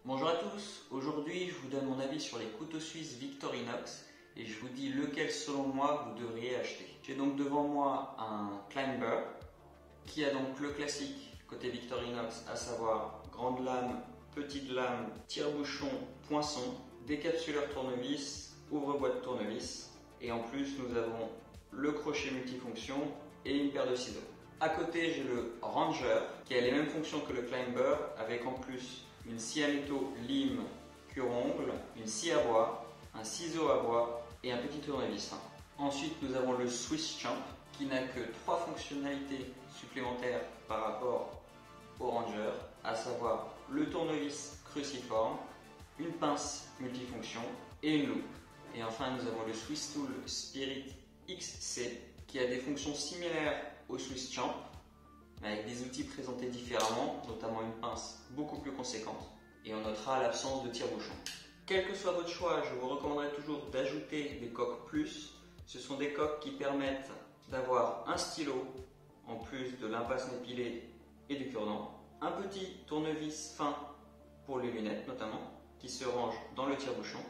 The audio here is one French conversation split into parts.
Bonjour à tous, aujourd'hui je vous donne mon avis sur les couteaux suisses Victorinox et je vous dis lequel selon moi vous devriez acheter. J'ai donc devant moi un Climber qui a donc le classique côté Victorinox, à savoir grande lame, petite lame, tire-bouchon, poinçon, décapsuleur tournevis, ouvre-boîte tournevis et en plus nous avons le crochet multifonction et une paire de ciseaux. À côté j'ai le Ranger qui a les mêmes fonctions que le Climber avec en plus une scie à métaux lime cure-ongle, une scie à bois, un ciseau à bois et un petit tournevis fin. Ensuite nous avons le Swiss Champ qui n'a que 3 fonctionnalités supplémentaires par rapport au Ranger, à savoir le tournevis cruciforme, une pince multifonction et une loupe. Et enfin nous avons le Swiss Tool Spirit XC qui a des fonctions similaires au Swiss Champ mais avec des outils présentés différemment, notamment une pince beaucoup plus conséquente et on notera l'absence de tire-bouchon. Quel que soit votre choix, je vous recommanderais toujours d'ajouter des coques plus. Ce sont des coques qui permettent d'avoir un stylo en plus de l'impasse épilée et du cure-dent, un petit tournevis fin pour les lunettes notamment qui se range dans le tire-bouchon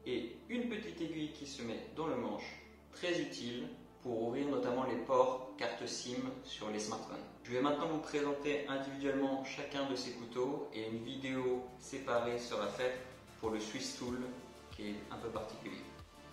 et une petite aiguille qui se met dans le manche, très utile pour ouvrir notamment les ports carte SIM sur les smartphones. Je vais maintenant vous présenter individuellement chacun de ces couteaux et une vidéo séparée sera faite pour le Swiss Tool qui est un peu particulier.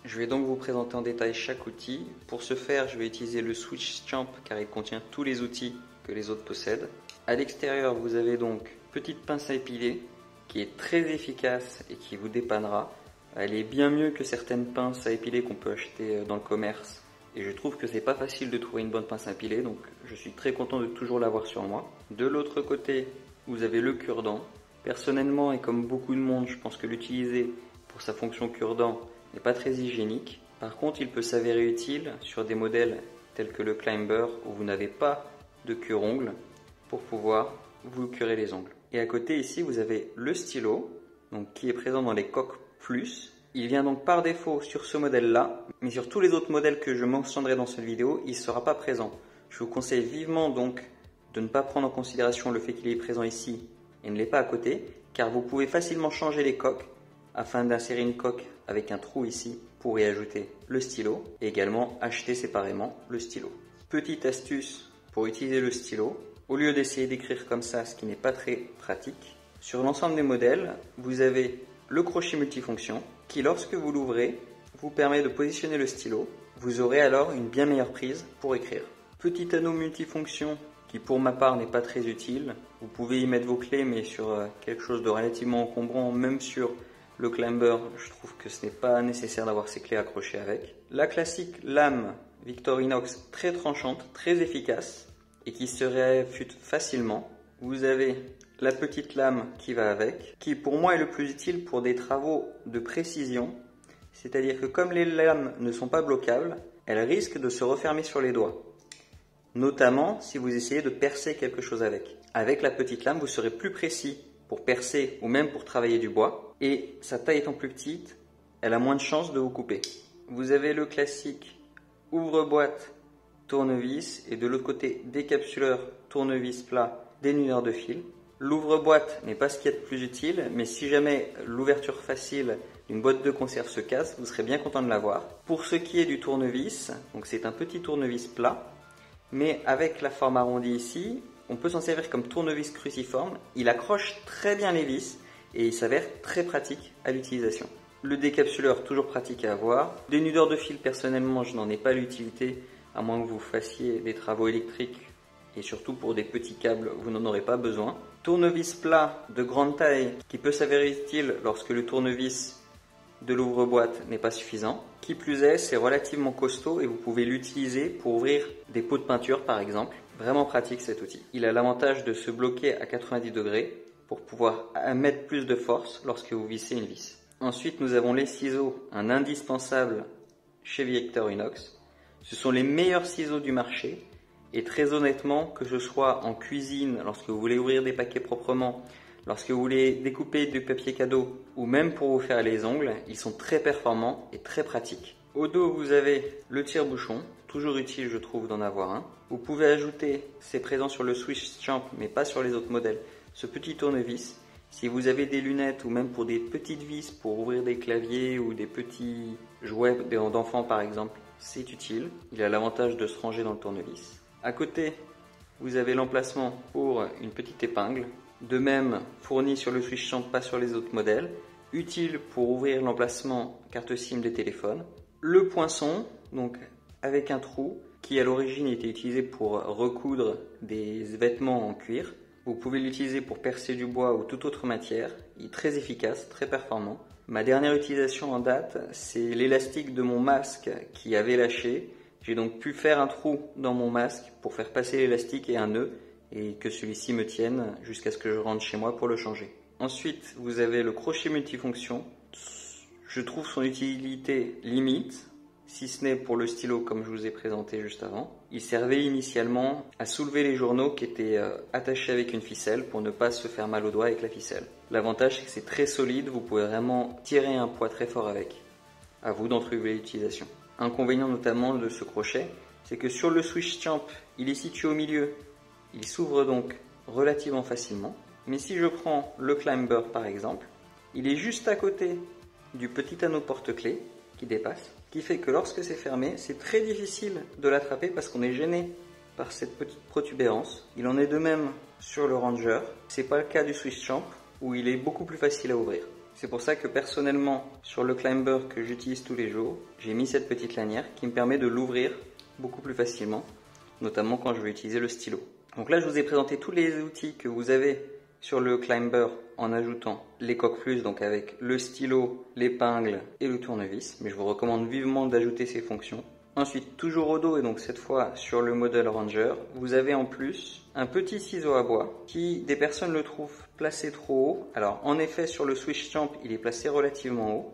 Je vais donc vous présenter en détail chaque outil. Pour ce faire, je vais utiliser le Swiss Champ car il contient tous les outils que les autres possèdent. À l'extérieur, vous avez donc petite pince à épiler qui est très efficace et qui vous dépannera. Elle est bien mieux que certaines pinces à épiler qu'on peut acheter dans le commerce. Et je trouve que c'est pas facile de trouver une bonne pince à épiler, donc je suis très content de toujours l'avoir sur moi. De l'autre côté, vous avez le cure-dent. Personnellement, et comme beaucoup de monde, je pense que l'utiliser pour sa fonction cure-dent n'est pas très hygiénique. Par contre, il peut s'avérer utile sur des modèles tels que le Climber où vous n'avez pas de cure-ongle pour pouvoir vous curer les ongles. Et à côté ici, vous avez le stylo, donc qui est présent dans les coques plus. Il vient donc par défaut sur ce modèle-là, mais sur tous les autres modèles que je mentionnerai dans cette vidéo, il ne sera pas présent. Je vous conseille vivement donc de ne pas prendre en considération le fait qu'il est présent ici et ne l'est pas à côté, car vous pouvez facilement changer les coques afin d'insérer une coque avec un trou ici pour y ajouter le stylo et également acheter séparément le stylo. Petite astuce pour utiliser le stylo, au lieu d'essayer d'écrire comme ça, ce qui n'est pas très pratique, sur l'ensemble des modèles, vous avez le crochet multifonction qui, lorsque vous l'ouvrez, vous permet de positionner le stylo. Vous aurez alors une bien meilleure prise pour écrire. Petit anneau multifonction qui pour ma part n'est pas très utile. Vous pouvez y mettre vos clés mais sur quelque chose de relativement encombrant, même sur le Climber, je trouve que ce n'est pas nécessaire d'avoir ces clés accrochées avec. La classique lame Victorinox très tranchante, très efficace et qui se réaffûte facilement. Vous avez la petite lame qui va avec, qui pour moi est le plus utile pour des travaux de précision, c'est-à-dire que comme les lames ne sont pas bloquables, elles risquent de se refermer sur les doigts, notamment si vous essayez de percer quelque chose avec. Avec la petite lame, vous serez plus précis pour percer ou même pour travailler du bois, et sa taille étant plus petite, elle a moins de chances de vous couper. Vous avez le classique ouvre-boîte tournevis et de l'autre côté décapsuleur tournevis plat dénudeur de fil. L'ouvre-boîte n'est pas ce qu'il y a de plus utile, mais si jamais l'ouverture facile d'une boîte de conserve se casse, vous serez bien content de l'avoir. Pour ce qui est du tournevis, donc c'est un petit tournevis plat, mais avec la forme arrondie ici, on peut s'en servir comme tournevis cruciforme. Il accroche très bien les vis et il s'avère très pratique à l'utilisation. Le décapsuleur, toujours pratique à avoir. Dénudeur de fil, personnellement, je n'en ai pas l'utilité, à moins que vous fassiez des travaux électriques. Et surtout pour des petits câbles, vous n'en aurez pas besoin. Tournevis plat de grande taille qui peut s'avérer utile lorsque le tournevis de l'ouvre-boîte n'est pas suffisant. Qui plus est, c'est relativement costaud et vous pouvez l'utiliser pour ouvrir des pots de peinture par exemple. Vraiment pratique cet outil. Il a l'avantage de se bloquer à 90 degrés pour pouvoir mettre plus de force lorsque vous vissez une vis. Ensuite, nous avons les ciseaux, un indispensable chez Victorinox. Ce sont les meilleurs ciseaux du marché. Et très honnêtement, que ce soit en cuisine, lorsque vous voulez ouvrir des paquets proprement, lorsque vous voulez découper du papier cadeau ou même pour vous faire les ongles, ils sont très performants et très pratiques. Au dos, vous avez le tire-bouchon, toujours utile je trouve d'en avoir un. Vous pouvez ajouter, c'est présent sur le Swiss Champ mais pas sur les autres modèles, ce petit tournevis. Si vous avez des lunettes ou même pour des petites vis pour ouvrir des claviers ou des petits jouets d'enfants par exemple, c'est utile. Il a l'avantage de se ranger dans le tournevis. À côté, vous avez l'emplacement pour une petite épingle. De même, fourni sur le switch champ, pas sur les autres modèles. Utile pour ouvrir l'emplacement carte SIM des téléphones. Le poinçon, donc avec un trou, qui à l'origine était utilisé pour recoudre des vêtements en cuir. Vous pouvez l'utiliser pour percer du bois ou toute autre matière. Il est très efficace, très performant. Ma dernière utilisation en date, c'est l'élastique de mon masque qui avait lâché. J'ai donc pu faire un trou dans mon masque pour faire passer l'élastique et un nœud et que celui-ci me tienne jusqu'à ce que je rentre chez moi pour le changer. Ensuite, vous avez le crochet multifonction. Je trouve son utilité limite, si ce n'est pour le stylo comme je vous ai présenté juste avant. Il servait initialement à soulever les journaux qui étaient attachés avec une ficelle pour ne pas se faire mal aux doigts avec la ficelle. L'avantage c'est que c'est très solide, vous pouvez vraiment tirer un poids très fort avec. À vous d'en trouver l'utilisation. Inconvénient notamment de ce crochet, c'est que sur le switch champ, il est situé au milieu. Il s'ouvre donc relativement facilement. Mais si je prends le climber par exemple, il est juste à côté du petit anneau porte-clés qui dépasse, qui fait que lorsque c'est fermé, c'est très difficile de l'attraper parce qu'on est gêné par cette petite protubérance. Il en est de même sur le Ranger. C'est pas le cas du switch champ où il est beaucoup plus facile à ouvrir. C'est pour ça que personnellement, sur le climber que j'utilise tous les jours, j'ai mis cette petite lanière qui me permet de l'ouvrir beaucoup plus facilement, notamment quand je vais utiliser le stylo. Donc là, je vous ai présenté tous les outils que vous avez sur le climber en ajoutant les coques plus, donc avec le stylo, l'épingle et le tournevis. Mais je vous recommande vivement d'ajouter ces fonctions. Ensuite, toujours au dos et donc cette fois sur le modèle Ranger, vous avez en plus un petit ciseau à bois qui, des personnes le trouvent placé trop haut. Alors en effet, sur le switch champ, il est placé relativement haut.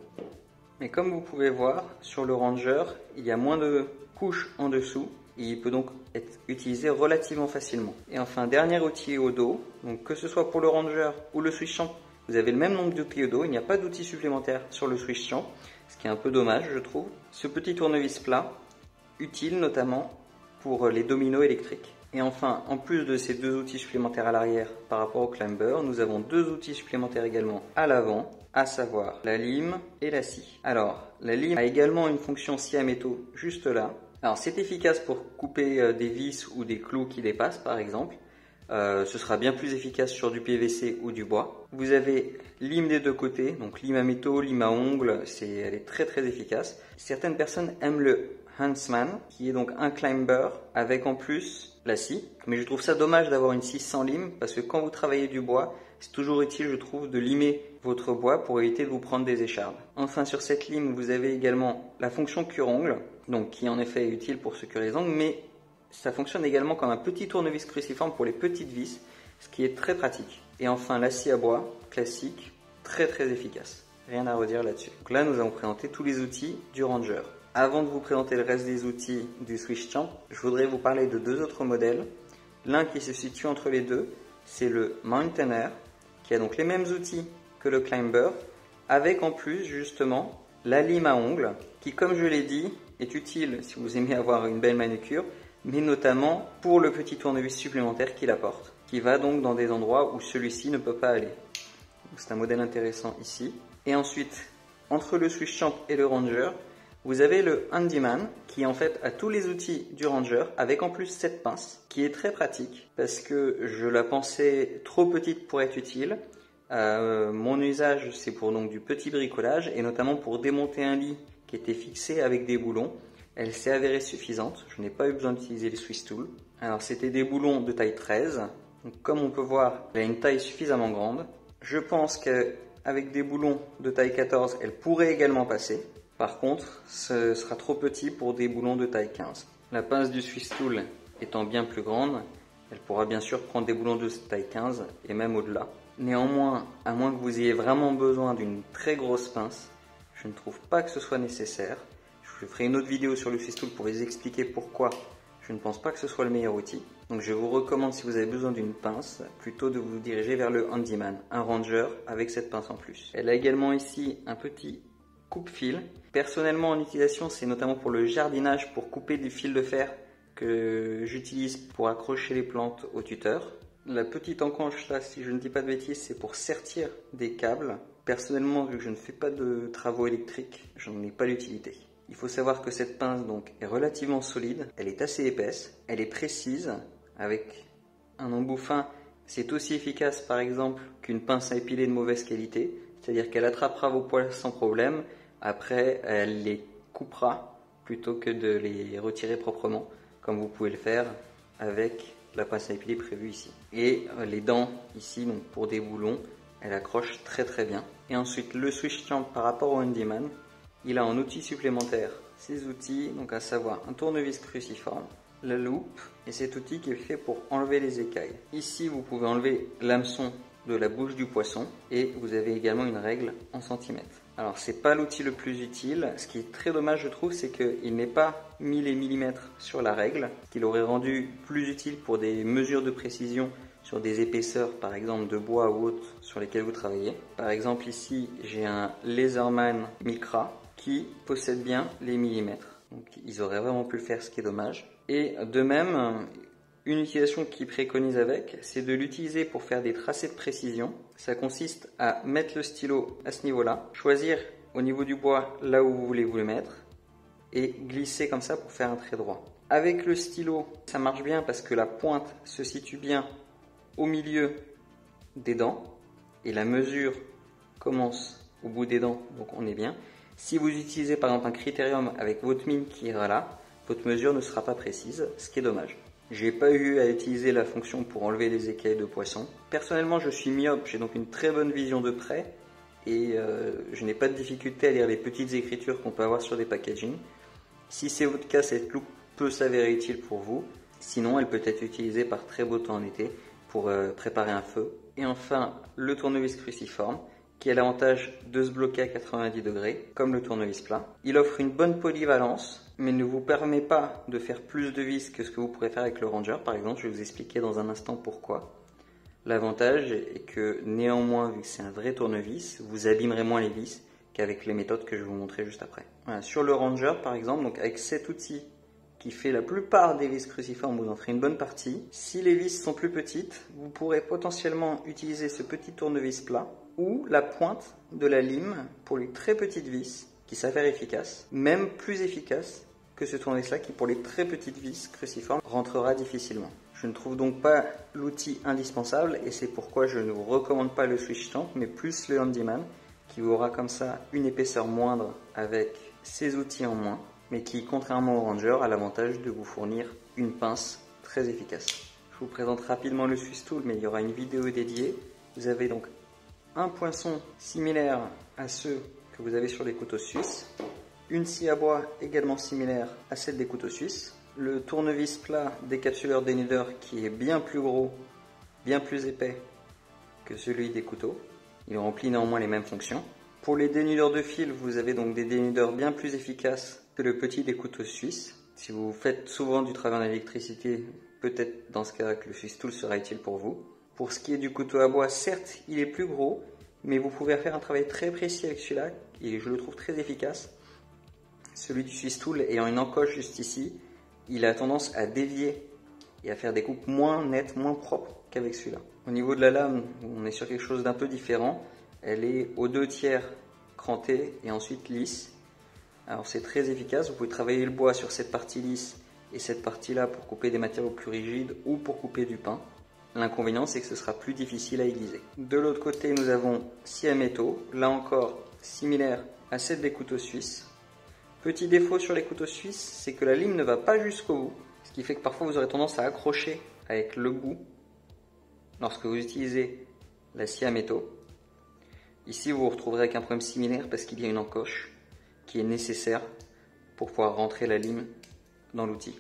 Mais comme vous pouvez voir, sur le Ranger, il y a moins de couches en dessous. Et il peut donc être utilisé relativement facilement. Et enfin, dernier outil au dos, donc que ce soit pour le Ranger ou le switch champ, vous avez le même nombre d'outils au dos, il n'y a pas d'outils supplémentaires sur le switch champ, ce qui est un peu dommage je trouve. Ce petit tournevis plat, utile notamment pour les dominos électriques. Et enfin, en plus de ces deux outils supplémentaires à l'arrière par rapport au climber, nous avons deux outils supplémentaires également à l'avant, à savoir la lime et la scie. Alors, la lime a également une fonction scie à métaux juste là. Alors c'est efficace pour couper des vis ou des clous qui dépassent par exemple. Ce sera bien plus efficace sur du PVC ou du bois. Vous avez lime des deux côtés, donc lime à métaux, lime à ongles, elle est très très efficace. Certaines personnes aiment le Huntsman, qui est donc un climber avec en plus la scie. Mais je trouve ça dommage d'avoir une scie sans lime parce que quand vous travaillez du bois, c'est toujours utile je trouve de limer votre bois pour éviter de vous prendre des échardes. Enfin sur cette lime vous avez également la fonction cure-ongle, donc qui en effet est utile pour se curer les ongles, mais ça fonctionne également comme un petit tournevis cruciforme pour les petites vis, ce qui est très pratique. Et enfin la scie à bois, classique, très très efficace. Rien à redire là-dessus. Donc là nous avons présenté tous les outils du Ranger. Avant de vous présenter le reste des outils du switch champ, je voudrais vous parler de deux autres modèles. L'un qui se situe entre les deux, c'est le Mountaineer, qui a donc les mêmes outils que le Climber, avec en plus justement la lime à ongles, qui comme je l'ai dit, est utile si vous aimez avoir une belle manucure, mais notamment pour le petit tournevis supplémentaire qu'il apporte, qui va donc dans des endroits où celui-ci ne peut pas aller. C'est un modèle intéressant ici. Et ensuite, entre le switch champ et le Ranger, vous avez le Handyman qui en fait a tous les outils du Ranger avec en plus cette pince qui est très pratique parce que je la pensais trop petite pour être utile. Mon usage c'est pour donc du petit bricolage et notamment pour démonter un lit qui était fixé avec des boulons. Elle s'est avérée suffisante, je n'ai pas eu besoin d'utiliser le Swiss Tool. Alors c'était des boulons de taille 13, donc comme on peut voir elle a une taille suffisamment grande. Je pense qu'avec des boulons de taille 14 elle pourrait également passer. Par contre, ce sera trop petit pour des boulons de taille 15. La pince du Swiss Tool étant bien plus grande, elle pourra bien sûr prendre des boulons de taille 15 et même au-delà. Néanmoins, à moins que vous ayez vraiment besoin d'une très grosse pince, je ne trouve pas que ce soit nécessaire. Je ferai une autre vidéo sur le Swiss Tool pour vous expliquer pourquoi je ne pense pas que ce soit le meilleur outil. Donc je vous recommande, si vous avez besoin d'une pince, plutôt de vous diriger vers le Handyman, un Ranger avec cette pince en plus. Elle a également ici un petit coupe-fil. Personnellement en utilisation, c'est notamment pour le jardinage, pour couper du fil de fer que j'utilise pour accrocher les plantes au tuteur. La petite encoche là, si je ne dis pas de bêtises, c'est pour sertir des câbles. Personnellement, vu que je ne fais pas de travaux électriques, j'en ai pas l'utilité. Il faut savoir que cette pince donc est relativement solide, elle est assez épaisse, elle est précise, avec un embout fin. C'est aussi efficace par exemple qu'une pince à épiler de mauvaise qualité, c'est-à-dire qu'elle attrapera vos poils sans problème, après elle les coupera plutôt que de les retirer proprement, comme vous pouvez le faire avec la pince à épiler prévue ici. Et les dents ici, donc pour des boulons, elle accroche très très bien. Et ensuite le switch champ par rapport au handyman, il a un outil supplémentaire. Ces outils, donc à savoir un tournevis cruciforme, la loupe et cet outil qui est fait pour enlever les écailles. Ici vous pouvez enlever l'hameçon de la bouche du poisson et vous avez également une règle en centimètres. Alors c'est pas l'outil le plus utile, ce qui est très dommage je trouve, c'est qu'il n'est pas mis les millimètres sur la règle, ce qui l'aurait rendu plus utile pour des mesures de précision sur des épaisseurs par exemple de bois ou autres sur lesquelles vous travaillez. Par exemple ici j'ai un Laserman Micra qui possède bien les millimètres, donc ils auraient vraiment pu le faire, ce qui est dommage. Et de même, une utilisation qu'ils préconisent avec, c'est de l'utiliser pour faire des tracés de précision. Ça consiste à mettre le stylo à ce niveau-là, choisir au niveau du bois là où vous voulez vous le mettre et glisser comme ça pour faire un trait droit. Avec le stylo, ça marche bien parce que la pointe se situe bien au milieu des dents et la mesure commence au bout des dents, donc on est bien. Si vous utilisez par exemple un critérium avec votre mine qui ira là, votre mesure ne sera pas précise, ce qui est dommage. J'ai pas eu à utiliser la fonction pour enlever les écailles de poisson. Personnellement, je suis myope, j'ai donc une très bonne vision de près et je n'ai pas de difficulté à lire les petites écritures qu'on peut avoir sur des packaging. Si c'est votre cas, cette loupe peut s'avérer utile pour vous. Sinon, elle peut être utilisée par très beau temps en été pour préparer un feu. Et enfin, le tournevis cruciforme qui a l'avantage de se bloquer à 90 degrés, comme le tournevis plat. Il offre une bonne polyvalence, mais ne vous permet pas de faire plus de vis que ce que vous pourrez faire avec le Ranger. Par exemple, je vais vous expliquer dans un instant pourquoi. L'avantage est que néanmoins, vu que c'est un vrai tournevis, vous abîmerez moins les vis qu'avec les méthodes que je vais vous montrer juste après. Voilà, sur le Ranger, par exemple, donc avec cet outil qui fait la plupart des vis cruciformes, vous en ferez une bonne partie. Si les vis sont plus petites, vous pourrez potentiellement utiliser ce petit tournevis plat ou la pointe de la lime pour les très petites vis qui s'avèrent efficaces, même plus efficaces que ce tournevis-là qui, pour les très petites vis cruciformes, rentrera difficilement. Je ne trouve donc pas l'outil indispensable et c'est pourquoi je ne vous recommande pas le switch stamp, mais plus le handyman qui vous aura comme ça une épaisseur moindre avec ses outils en moins, mais qui, contrairement au Ranger, a l'avantage de vous fournir une pince très efficace. Je vous présente rapidement le Swiss Tool, mais il y aura une vidéo dédiée. Vous avez donc un poinçon similaire à ceux que vous avez sur les couteaux suisses, une scie à bois également similaire à celle des couteaux suisses, le tournevis plat décapsuleur dénudeur qui est bien plus gros, bien plus épais que celui des couteaux. Il remplit néanmoins les mêmes fonctions. Pour les dénudeurs de fil, vous avez donc des dénudeurs bien plus efficaces que le petit des couteaux suisses. Si vous faites souvent du travail en électricité, peut-être dans ce cas que le Swiss Tool sera utile pour vous. Pour ce qui est du couteau à bois, certes, il est plus gros, mais vous pouvez faire un travail très précis avec celui-là, et je le trouve très efficace. Celui du Swiss Tool ayant une encoche juste ici, il a tendance à dévier et à faire des coupes moins nettes, moins propres qu'avec celui-là. Au niveau de la lame, on est sur quelque chose d'un peu différent. Elle est aux 2/3 crantée et ensuite lisse. Alors c'est très efficace, vous pouvez travailler le bois sur cette partie lisse et cette partie-là pour couper des matériaux plus rigides ou pour couper du pain. L'inconvénient, c'est que ce sera plus difficile à aiguiser. De l'autre côté, nous avons scie à métaux, là encore similaire à celle des couteaux suisses. Petit défaut sur les couteaux suisses, c'est que la lime ne va pas jusqu'au bout, ce qui fait que parfois vous aurez tendance à accrocher avec le bout lorsque vous utilisez la scie à métaux. Ici, vous vous retrouverez avec un problème similaire parce qu'il y a une encoche qui est nécessaire pour pouvoir rentrer la lime dans l'outil.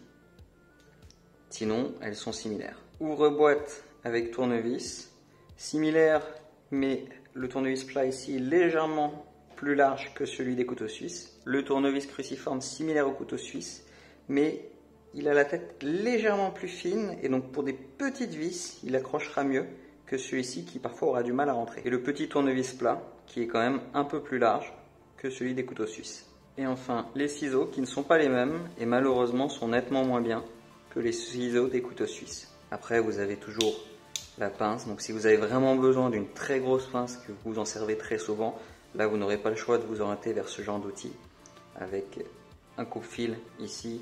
Sinon, elles sont similaires. Ouvre-boîte avec tournevis, similaire, mais le tournevis plat ici est légèrement plus large que celui des couteaux suisses. Le tournevis cruciforme similaire au couteau suisse, mais il a la tête légèrement plus fine et donc pour des petites vis, il accrochera mieux que celui-ci qui parfois aura du mal à rentrer. Et le petit tournevis plat qui est quand même un peu plus large que celui des couteaux suisses. Et enfin, les ciseaux qui ne sont pas les mêmes et malheureusement sont nettement moins bien que les ciseaux des couteaux suisses. Après, vous avez toujours la pince. Donc si vous avez vraiment besoin d'une très grosse pince, que vous en servez très souvent, là vous n'aurez pas le choix de vous orienter vers ce genre d'outil avec un coupe-fil ici,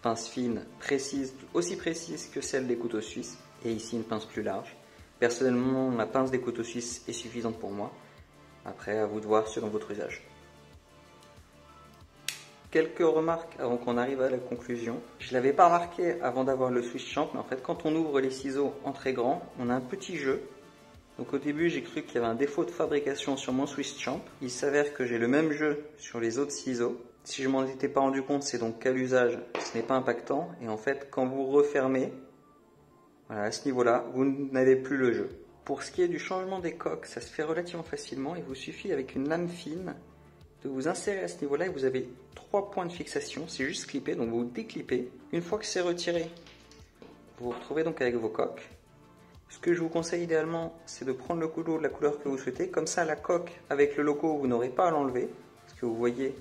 pince fine, précise, aussi précise que celle des couteaux suisses, et ici une pince plus large. Personnellement, la pince des couteaux suisses est suffisante pour moi. Après, à vous de voir selon votre usage. Quelques remarques avant qu'on arrive à la conclusion. Je ne l'avais pas remarqué avant d'avoir le Swiss Champ, mais en fait quand on ouvre les ciseaux en très grand, on a un petit jeu. Donc au début j'ai cru qu'il y avait un défaut de fabrication sur mon Swiss Champ. Il s'avère que j'ai le même jeu sur les autres ciseaux. Si je m'en étais pas rendu compte, c'est donc qu'à l'usage, ce n'est pas impactant. Et en fait, quand vous refermez, voilà, à ce niveau-là, vous n'avez plus le jeu. Pour ce qui est du changement des coques, ça se fait relativement facilement. Il vous suffit avec une lame fine de vous insérer à ce niveau-là et vous avez 3 points de fixation. C'est juste clipper, donc vous déclippez. Une fois que c'est retiré, vous vous retrouvez donc avec vos coques. Ce que je vous conseille idéalement, c'est de prendre le couteau de la couleur que vous souhaitez. Comme ça, la coque avec le logo, vous n'aurez pas à l'enlever. Parce que vous voyez,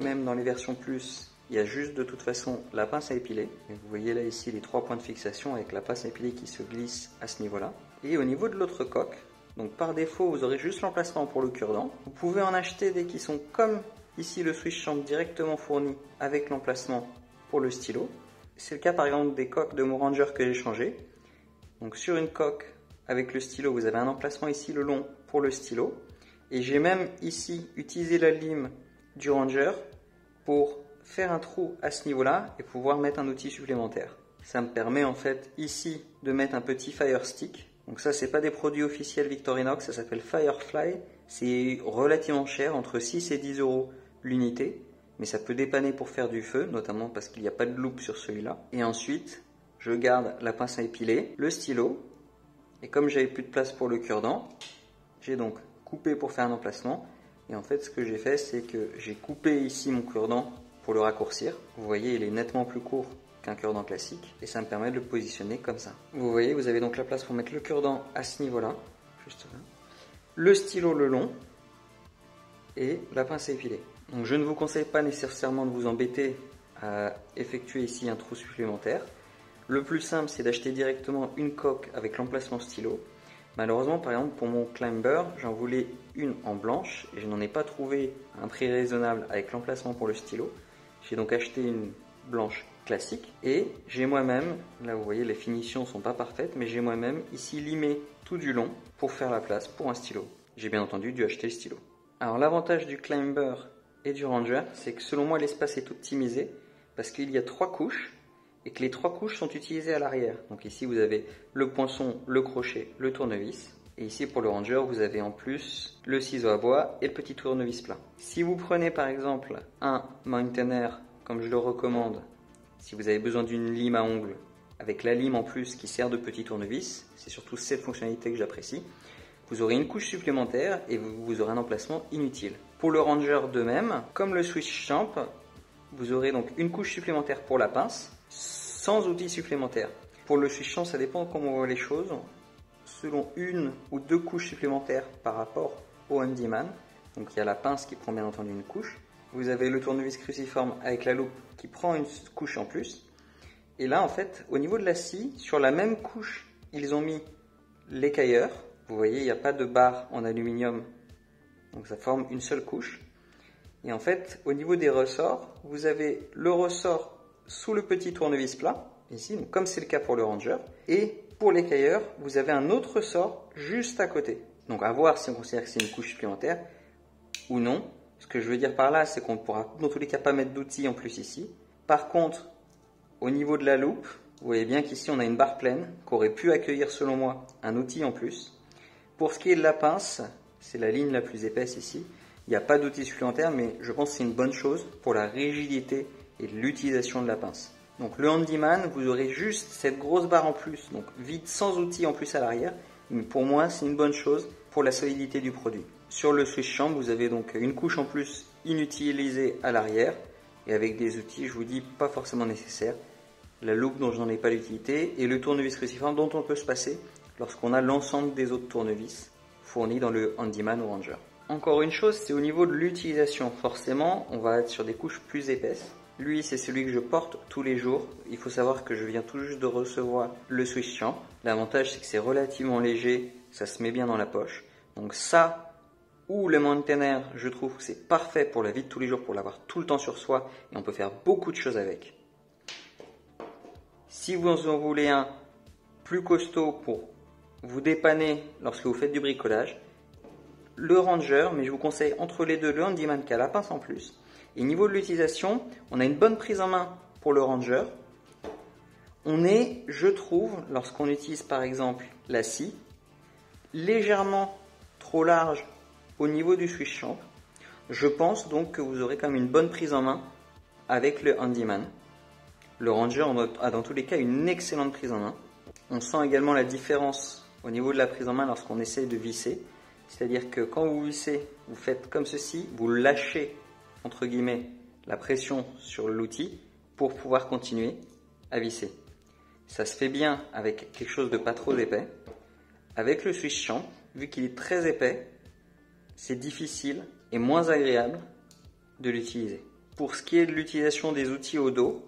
même dans les versions plus, il y a juste de toute façon la pince à épiler. Et vous voyez là ici les 3 points de fixation avec la pince à épiler qui se glisse à ce niveau-là. Et au niveau de l'autre coque, donc par défaut vous aurez juste l'emplacement pour le cure-dent. Vous pouvez en acheter des qui sont comme ici le Swiss Champ directement fourni avec l'emplacement pour le stylo. C'est le cas par exemple des coques de mon Ranger que j'ai changé. Donc sur une coque avec le stylo vous avez un emplacement ici le long pour le stylo. Et j'ai même ici utilisé la lime du Ranger pour faire un trou à ce niveau-là et pouvoir mettre un outil supplémentaire. Ça me permet en fait ici de mettre un petit Fire Stick. Donc ça c'est pas des produits officiels Victorinox, ça s'appelle Firefly. C'est relativement cher, entre 6 et 10 euros l'unité. Mais ça peut dépanner pour faire du feu, notamment parce qu'il n'y a pas de loupe sur celui-là. Et ensuite, je garde la pince à épiler, le stylo. Et comme j'avais plus de place pour le cure-dent, j'ai donc coupé pour faire un emplacement. Et en fait ce que j'ai fait c'est que j'ai coupé ici mon cure-dent pour le raccourcir. Vous voyez il est nettement plus court qu'un cure-dent classique et ça me permet de le positionner comme ça. Vous voyez vous avez donc la place pour mettre le cure-dent à ce niveau-là, juste là. Le stylo le long et la pince à épiler. Donc je ne vous conseille pas nécessairement de vous embêter à effectuer ici un trou supplémentaire. Le plus simple c'est d'acheter directement une coque avec l'emplacement stylo. Malheureusement, par exemple, pour mon Climber, j'en voulais une en blanche et je n'en ai pas trouvé à un prix raisonnable avec l'emplacement pour le stylo. J'ai donc acheté une blanche classique et j'ai moi-même, là vous voyez les finitions ne sont pas parfaites, mais j'ai moi-même ici limé tout du long pour faire la place pour un stylo. J'ai bien entendu dû acheter le stylo. Alors l'avantage du Climber et du Ranger, c'est que selon moi l'espace est optimisé parce qu'il y a 3 couches. Et que les 3 couches sont utilisées à l'arrière. Donc ici vous avez le poinçon, le crochet, le tournevis. Et ici pour le Ranger vous avez en plus le ciseau à bois et le petit tournevis plat. Si vous prenez par exemple un Mountaineer comme je le recommande, si vous avez besoin d'une lime à ongles avec la lime en plus qui sert de petit tournevis, c'est surtout cette fonctionnalité que j'apprécie, vous aurez une couche supplémentaire et vous aurez un emplacement inutile. Pour le Ranger de même, comme le Swiss Champ, vous aurez donc une couche supplémentaire pour la pince, sans outils supplémentaires. Pour le Swiss Champ, ça dépend comment on voit les choses. Selon 1 ou 2 couches supplémentaires par rapport au Handyman. Donc il y a la pince qui prend bien entendu une couche. Vous avez le tournevis cruciforme avec la loupe qui prend une couche en plus. Et là en fait, au niveau de la scie, sur la même couche, ils ont mis l'écailleur. Vous voyez, il n'y a pas de barre en aluminium. Donc ça forme une seule couche. Et en fait, au niveau des ressorts, vous avez le ressort sous le petit tournevis plat, ici, donc comme c'est le cas pour le Ranger. Et pour l'écailleur, vous avez un autre ressort juste à côté. Donc à voir si on considère que c'est une couche supplémentaire ou non. Ce que je veux dire par là, c'est qu'on ne pourra dans tous les cas pas mettre d'outils en plus ici. Par contre, au niveau de la loupe, vous voyez bien qu'ici on a une barre pleine qui aurait pu accueillir selon moi un outil en plus. Pour ce qui est de la pince, c'est la ligne la plus épaisse ici. Il n'y a pas d'outil supplémentaire, mais je pense que c'est une bonne chose pour la rigidité et l'utilisation de la pince. Donc le Handyman, vous aurez juste cette grosse barre en plus, donc vide sans outil en plus à l'arrière, mais pour moi c'est une bonne chose pour la solidité du produit. Sur le Swiss Champ, vous avez donc une couche en plus inutilisée à l'arrière, et avec des outils, je vous dis, pas forcément nécessaires. La loupe dont je n'en ai pas l'utilité, et le tournevis cruciforme dont on peut se passer lorsqu'on a l'ensemble des autres tournevis fournis dans le Handyman ou Ranger. Encore une chose, c'est au niveau de l'utilisation. Forcément, on va être sur des couches plus épaisses. Lui, c'est celui que je porte tous les jours. Il faut savoir que je viens tout juste de recevoir le Swiss Champ. L'avantage, c'est que c'est relativement léger, ça se met bien dans la poche. Donc ça, ou le Mountain Air, je trouve que c'est parfait pour la vie de tous les jours, pour l'avoir tout le temps sur soi, et on peut faire beaucoup de choses avec. Si vous en voulez un plus costaud pour vous dépanner lorsque vous faites du bricolage, le Ranger, mais je vous conseille entre les deux le Handyman qui a la pince en plus. Et niveau de l'utilisation, on a une bonne prise en main pour le Ranger. On est, je trouve, lorsqu'on utilise par exemple la scie, légèrement trop large au niveau du Swiss Champ. Je pense donc que vous aurez quand même une bonne prise en main avec le Handyman. Le Ranger a dans tous les cas une excellente prise en main. On sent également la différence au niveau de la prise en main lorsqu'on essaye de visser. C'est-à-dire que quand vous vissez, vous faites comme ceci, vous lâchez entre guillemets la pression sur l'outil pour pouvoir continuer à visser. Ça se fait bien avec quelque chose de pas trop épais. Avec le Swiss Champ, vu qu'il est très épais, c'est difficile et moins agréable de l'utiliser. Pour ce qui est de l'utilisation des outils au dos,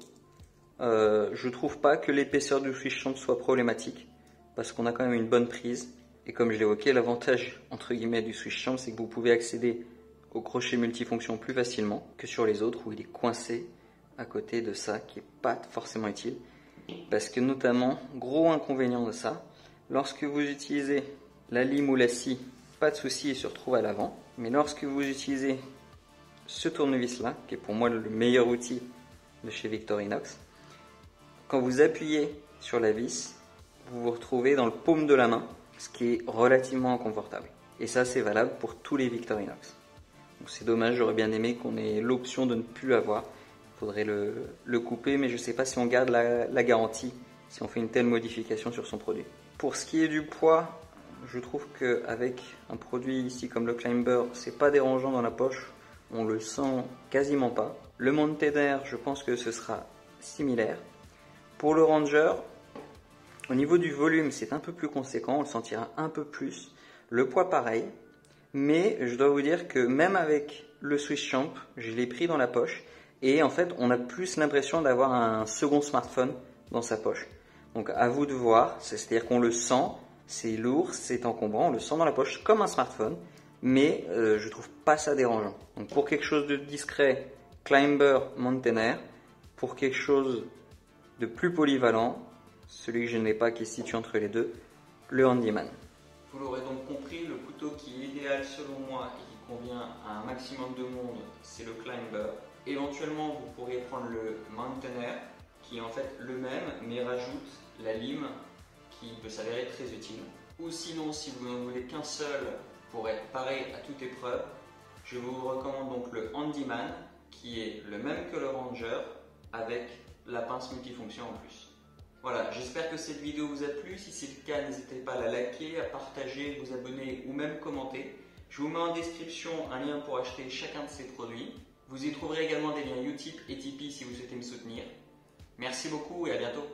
je trouve pas que l'épaisseur du Swiss Champ soit problématique parce qu'on a quand même une bonne prise. Et comme je l'évoquais, l'avantage entre guillemets du Swiss Champ, c'est que vous pouvez accéder au crochet multifonction plus facilement que sur les autres où il est coincé à côté de ça qui n'est pas forcément utile. Parce que notamment, gros inconvénient de ça, lorsque vous utilisez la lime ou la scie, pas de souci, il se retrouve à l'avant. Mais lorsque vous utilisez ce tournevis là, qui est pour moi le meilleur outil de chez Victorinox, quand vous appuyez sur la vis, vous vous retrouvez dans le paume de la main, ce qui est relativement inconfortable. Et ça, c'est valable pour tous les Victorinox. Donc c'est dommage, j'aurais bien aimé qu'on ait l'option de ne plus l'avoir. Il faudrait le couper, mais je ne sais pas si on garde la garantie, si on fait une telle modification sur son produit. Pour ce qui est du poids, je trouve qu'avec un produit ici comme le Climber, c'est pas dérangeant dans la poche, on le sent quasiment pas. Le Mountain Air, je pense que ce sera similaire. Pour le Ranger, au niveau du volume, c'est un peu plus conséquent, on le sentira un peu plus. Le poids pareil, mais je dois vous dire que même avec le Swiss Champ, je l'ai pris dans la poche et en fait, on a plus l'impression d'avoir un second smartphone dans sa poche. Donc à vous de voir, c'est-à-dire qu'on le sent, c'est lourd, c'est encombrant, on le sent dans la poche comme un smartphone, mais je trouve pas ça dérangeant. Donc pour quelque chose de discret, Climber, Mountain Air. Pour quelque chose de plus polyvalent, celui que je n'ai pas qui se situe entre les deux, le Handyman. Vous l'aurez donc compris, le couteau qui est idéal selon moi et qui convient à un maximum de monde, c'est le Climber. Éventuellement, vous pourriez prendre le Mountain Air, qui est en fait le même, mais rajoute la lime, qui peut s'avérer très utile. Ou sinon, si vous n'en voulez qu'un seul pour être pareil à toute épreuve, je vous recommande donc le Handyman, qui est le même que le Ranger, avec la pince multifonction en plus. Voilà, j'espère que cette vidéo vous a plu. Si c'est le cas, n'hésitez pas à la liker, à partager, vous abonner ou même commenter. Je vous mets en description un lien pour acheter chacun de ces produits. Vous y trouverez également des liens Utip et Tipeee si vous souhaitez me soutenir. Merci beaucoup et à bientôt.